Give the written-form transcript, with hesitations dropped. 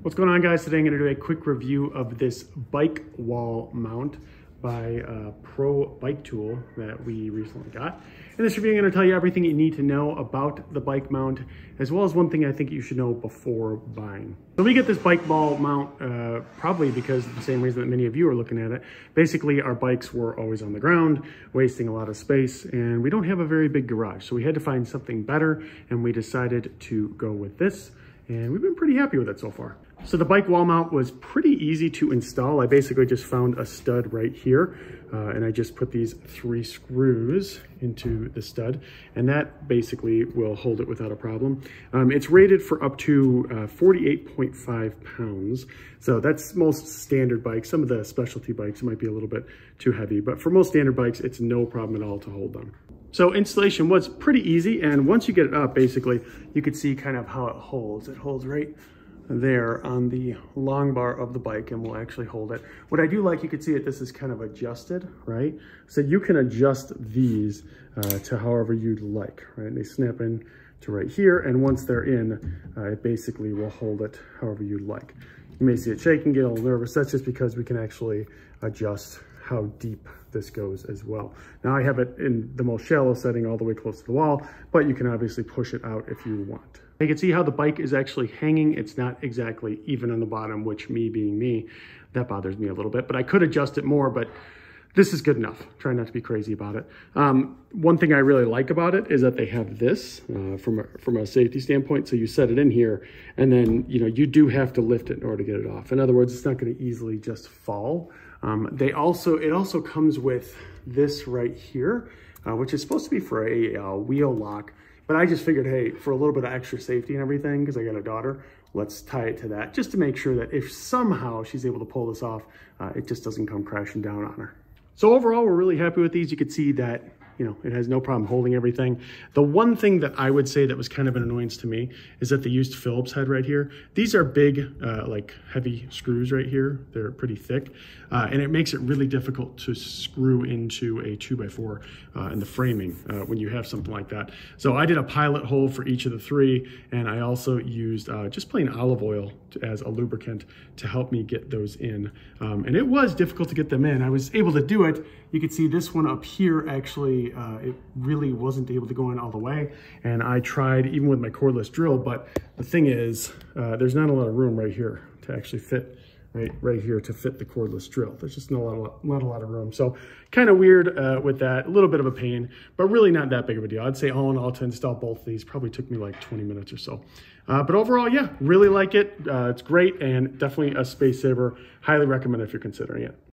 What's going on, guys? Today I'm going to do a quick review of this bike wall mount by Pro Bike Tool that we recently got. In this review, I'm going to tell you everything you need to know about the bike mount, as well as one thing I think you should know before buying. So we get this bike wall mount probably because of the same reason that many of you are looking at it. Basically, our bikes were always on the ground, wasting a lot of space, and we don't have a very big garage. So we had to find something better, and we decided to go with this. And we've been pretty happy with it so far. So the bike wall mount was pretty easy to install. I basically just found a stud right here, and I just put these 3 screws into the stud, and that basically will hold it without a problem. It's rated for up to 48.5 pounds. So that's most standard bikes. Some of the specialty bikes might be a little bit too heavy, but for most standard bikes, it's no problem at all to hold them. So installation was pretty easy, and once you get it up, basically, you could see kind of how it holds. It holds right there on the long bar of the bike, and will actually hold it. What I do like, you can see it, this is kind of adjusted, right? So you can adjust these to however you'd like, right? They snap in to right here, and once they're in, it basically will hold it however you'd like. You may see it shaking, get a little nervous. That's just because we can actually adjust how deep this goes as well. Now I have it in the most shallow setting all the way close to the wall, but you can obviously push it out if you want. You can see how the bike is actually hanging. It's not exactly even on the bottom, which me being me, that bothers me a little bit, but I could adjust it more, but this is good enough. Try not to be crazy about it. One thing I really like about it is that they have this from a safety standpoint. So you set it in here, and then you do have to lift it in order to get it off. In other words, it's not going to easily just fall. It also comes with this right here, which is supposed to be for a wheel lock. But I just figured, hey, for a little bit of extra safety and everything, because I got a daughter, let's tie it to that, just to make sure that if somehow she's able to pull this off, it just doesn't come crashing down on her. So overall, we're really happy with these. You can see that, it has no problem holding everything. The one thing that I would say that was kind of an annoyance to me is that they used Phillips head right here. These are big, like heavy screws right here. They're pretty thick, and it makes it really difficult to screw into a 2x4 in the framing when you have something like that. So I did a pilot hole for each of the 3, and I also used just plain olive oil as a lubricant to help me get those in. And it was difficult to get them in. I was able to do it. You can see this one up here, actually, it really wasn't able to go in all the way. And I tried even with my cordless drill, but the thing is, there's not a lot of room right here to actually fit, right here to fit the cordless drill. There's just not a lot of room. So kind of weird with that, a little bit of a pain, but really not that big of a deal. I'd say all in all, to install both of these probably took me like 20 minutes or so. But overall, yeah, really like it. It's great, and definitely a space saver. Highly recommend it if you're considering it.